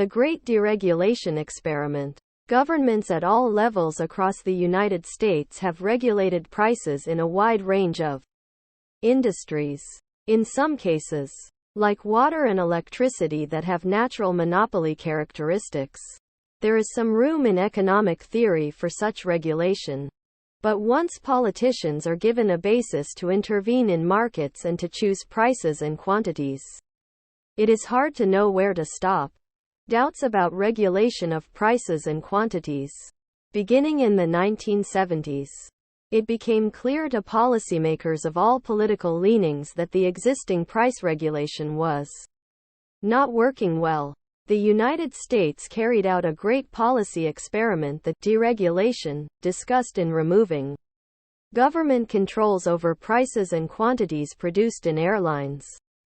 The Great Deregulation Experiment. Governments at all levels across the United States have regulated prices in a wide range of industries. In some cases, like water and electricity that have natural monopoly characteristics, there is some room in economic theory for such regulation. But once politicians are given a basis to intervene in markets and to choose prices and quantities, it is hard to know where to stop. Doubts about regulation of prices and quantities. Beginning in the 1970s, it became clear to policymakers of all political leanings that the existing price regulation was not working well. The United States carried out a great policy experiment, the deregulation, discussed in removing government controls over prices and quantities produced in airlines,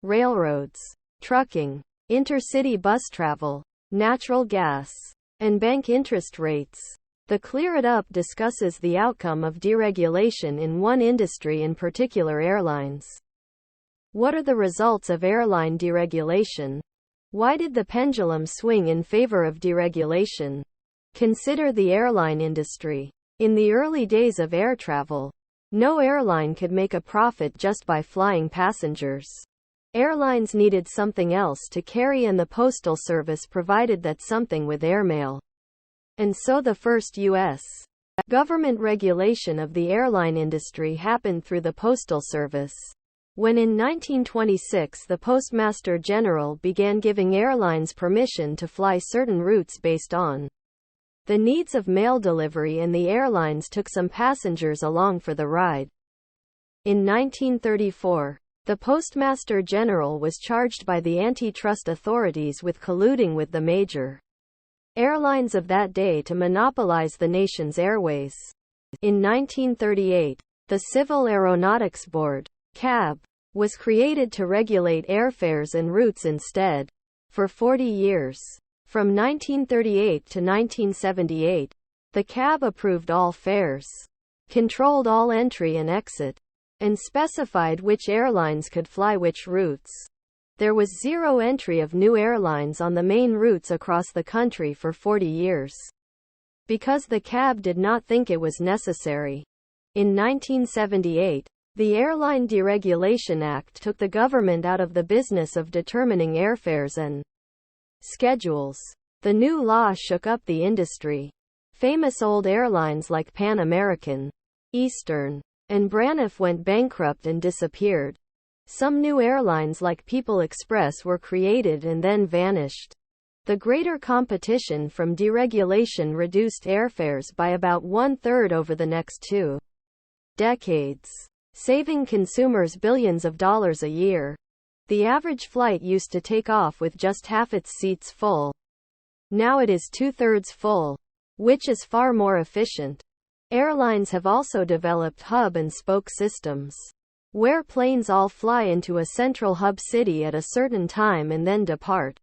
railroads, trucking, intercity bus travel, natural gas, and bank interest rates. The Clear It Up discusses the outcome of deregulation in one industry, in particular airlines. What are the results of airline deregulation? Why did the pendulum swing in favor of deregulation? Consider the airline industry. In the early days of air travel, no airline could make a profit just by flying passengers. Airlines needed something else to carry, and the Postal Service provided that something with airmail. And so the first U.S. government regulation of the airline industry happened through the Postal Service. When in 1926 the Postmaster General began giving airlines permission to fly certain routes based on the needs of mail delivery, and the airlines took some passengers along for the ride. In 1934, the Postmaster General was charged by the antitrust authorities with colluding with the major airlines of that day to monopolize the nation's airways. In 1938, the Civil Aeronautics Board, CAB, was created to regulate airfares and routes instead. For 40 years, from 1938 to 1978, the CAB approved all fares, controlled all entry and exit, and specified which airlines could fly which routes. There was zero entry of new airlines on the main routes across the country for 40 years, because the CAB did not think it was necessary. In 1978, the Airline Deregulation Act took the government out of the business of determining airfares and schedules. The new law shook up the industry. Famous old airlines like Pan American, Eastern, and Braniff went bankrupt and disappeared. Some new airlines like People Express were created and then vanished. The greater competition from deregulation reduced airfares by about 1/3 over the next 2 decades, saving consumers billions of dollars a year. The average flight used to take off with just half its seats full. Now it is 2/3 full, which is far more efficient. Airlines have also developed hub and spoke systems, where planes all fly into a central hub city at a certain time and then depart.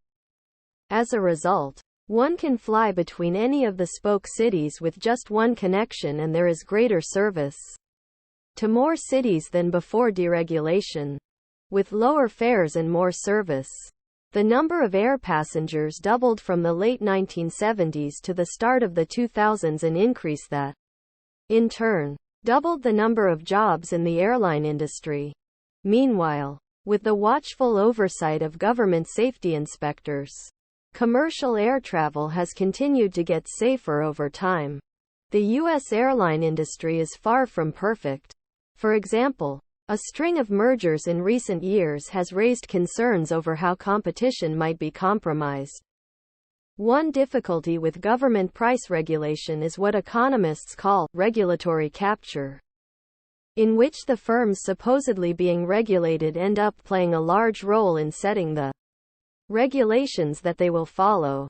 As a result, one can fly between any of the spoke cities with just one connection, and there is greater service to more cities than before deregulation, with lower fares and more service. The number of air passengers doubled from the late 1970s to the start of the 2000s, an increase that, in turn, doubled the number of jobs in the airline industry. Meanwhile, with the watchful oversight of government safety inspectors, commercial air travel has continued to get safer over time. The U.S. airline industry is far from perfect. For example, a string of mergers in recent years has raised concerns over how competition might be compromised. One difficulty with government price regulation is what economists call regulatory capture, in which the firms supposedly being regulated end up playing a large role in setting the regulations that they will follow.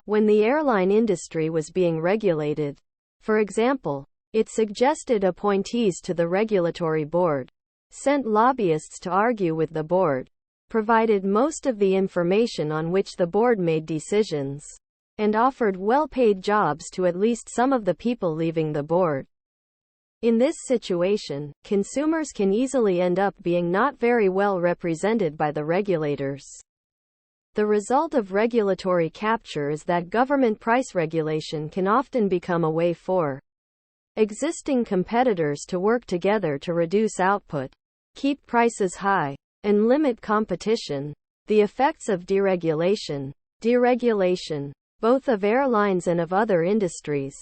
When the airline industry was being regulated, for example, it suggested appointees to the regulatory board, sent lobbyists to argue with the board, provided most of the information on which the board made decisions, and offered well-paid jobs to at least some of the people leaving the board. In this situation, consumers can easily end up being not very well represented by the regulators. The result of regulatory capture is that government price regulation can often become a way for existing competitors to work together to reduce output, keep prices high, and limit competition. The effects of deregulation. Deregulation, both of airlines and of other industries,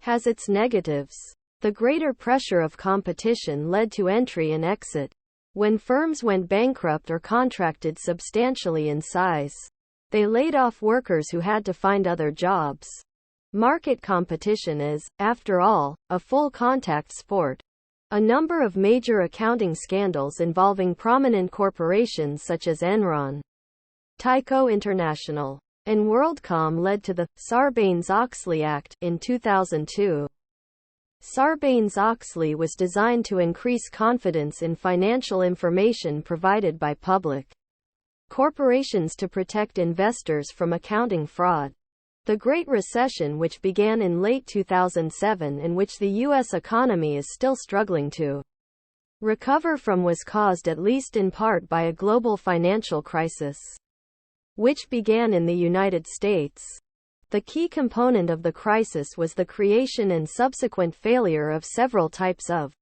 has its negatives. The greater pressure of competition led to entry and exit. When firms went bankrupt or contracted substantially in size, they laid off workers who had to find other jobs. Market competition is, after all, a full contact sport. A number of major accounting scandals involving prominent corporations such as Enron, Tyco International, and WorldCom led to the Sarbanes-Oxley Act in 2002. Sarbanes-Oxley was designed to increase confidence in financial information provided by public corporations to protect investors from accounting fraud. The Great Recession, which began in late 2007 and which the U.S. economy is still struggling to recover from, was caused at least in part by a global financial crisis, which began in the United States. The key component of the crisis was the creation and subsequent failure of several types of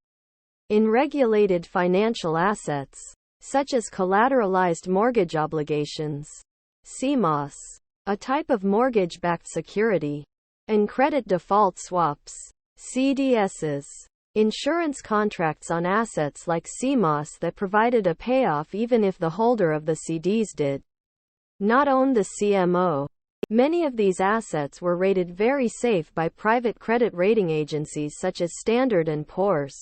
unregulated financial assets, such as collateralized mortgage obligations, CMOS, a type of mortgage-backed security, and credit default swaps, CDSs, insurance contracts on assets like CMOS that provided a payoff even if the holder of the CDs did not own the CMO. Many of these assets were rated very safe by private credit rating agencies such as Standard & Poor's,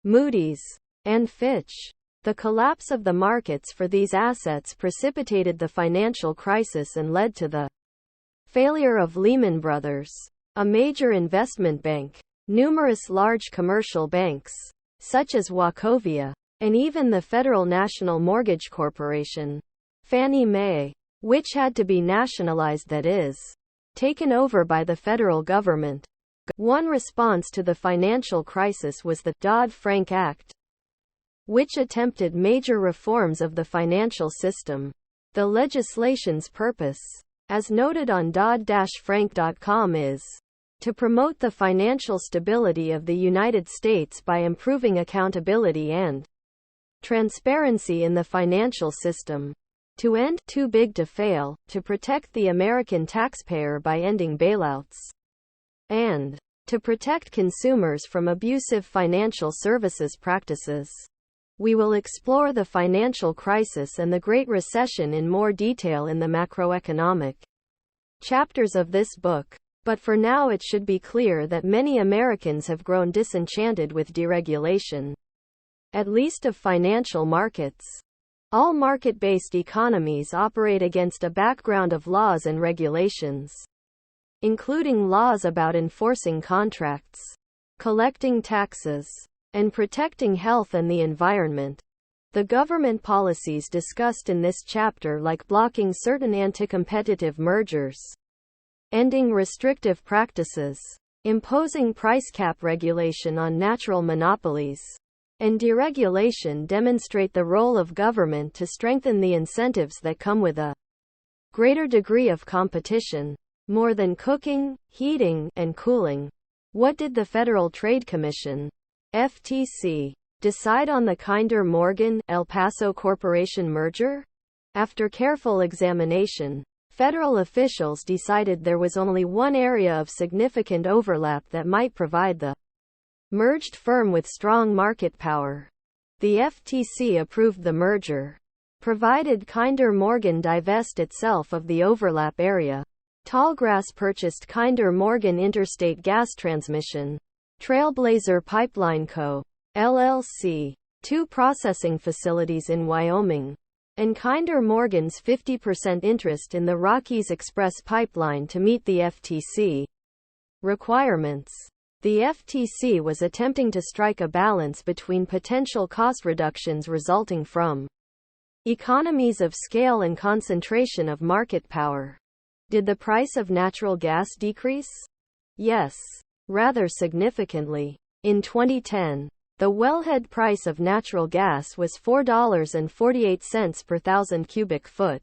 Moody's, and Fitch. The collapse of the markets for these assets precipitated the financial crisis and led to the failure of Lehman Brothers, a major investment bank, numerous large commercial banks, such as Wachovia, and even the Federal National Mortgage Corporation, Fannie Mae, which had to be nationalized, that is, taken over by the federal government. One response to the financial crisis was the Dodd-Frank Act, which attempted major reforms of the financial system. The legislation's purpose, as noted on dodd-frank.com, is to promote the financial stability of the United States by improving accountability and transparency in the financial system, to end too big to fail, to protect the American taxpayer by ending bailouts, and to protect consumers from abusive financial services practices. We will explore the financial crisis and the Great Recession in more detail in the macroeconomic chapters of this book. But for now, it should be clear that many Americans have grown disenchanted with deregulation, at least of financial markets. All market-based economies operate against a background of laws and regulations, including laws about enforcing contracts, collecting taxes, and protecting health and the environment. The government policies discussed in this chapter, like blocking certain anti-competitive mergers, ending restrictive practices, imposing price cap regulation on natural monopolies, and deregulation, demonstrate the role of government to strengthen the incentives that come with a greater degree of competition. More than cooking, heating, and cooling. What did the Federal Trade Commission, FTC, decide on the Kinder Morgan, El Paso Corporation merger? After careful examination, federal officials decided there was only one area of significant overlap that might provide the merged firm with strong market power. The FTC approved the merger, provided Kinder Morgan divest itself of the overlap area. Tallgrass purchased Kinder Morgan Interstate Gas Transmission, Trailblazer Pipeline Co., LLC, 2 processing facilities in Wyoming, and Kinder Morgan's 50% interest in the Rockies Express Pipeline to meet the FTC requirements. The FTC was attempting to strike a balance between potential cost reductions resulting from economies of scale and concentration of market power. Did the price of natural gas decrease? Yes, rather significantly. In 2010, the wellhead price of natural gas was $4.48 per thousand cubic foot.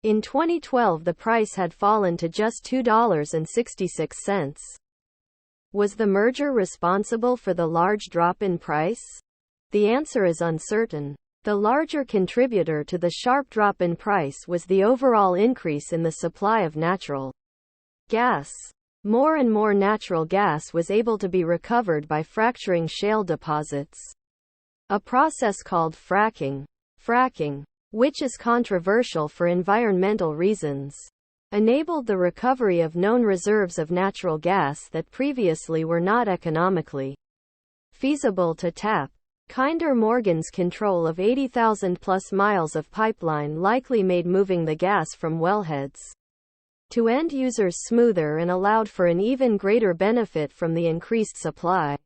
In 2012, the price had fallen to just $2.66. Was the merger responsible for the large drop in price? The answer is uncertain. The larger contributor to the sharp drop in price was the overall increase in the supply of natural gas. More and more natural gas was able to be recovered by fracturing shale deposits, a process called fracking. Fracking, which is controversial for environmental reasons, enabled the recovery of known reserves of natural gas that previously were not economically feasible to tap. Kinder Morgan's control of 80,000 plus miles of pipeline likely made moving the gas from wellheads to end users smoother and allowed for an even greater benefit from the increased supply.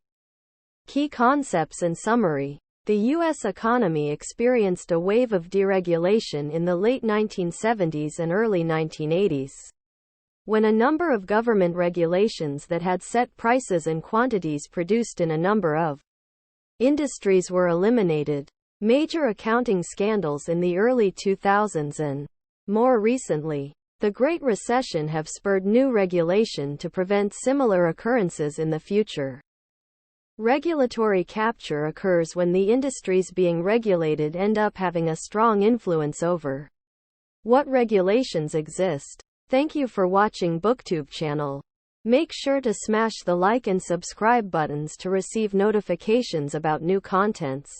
Key concepts and summary. The U.S. economy experienced a wave of deregulation in the late 1970s and early 1980s, when a number of government regulations that had set prices and quantities produced in a number of industries were eliminated. Major accounting scandals in the early 2000s and, more recently, the Great Recession have spurred new regulation to prevent similar occurrences in the future. Regulatory capture occurs when the industries being regulated end up having a strong influence over what regulations exist. Thank you for watching BookTube channel. Make sure to smash the like and subscribe buttons to receive notifications about new contents.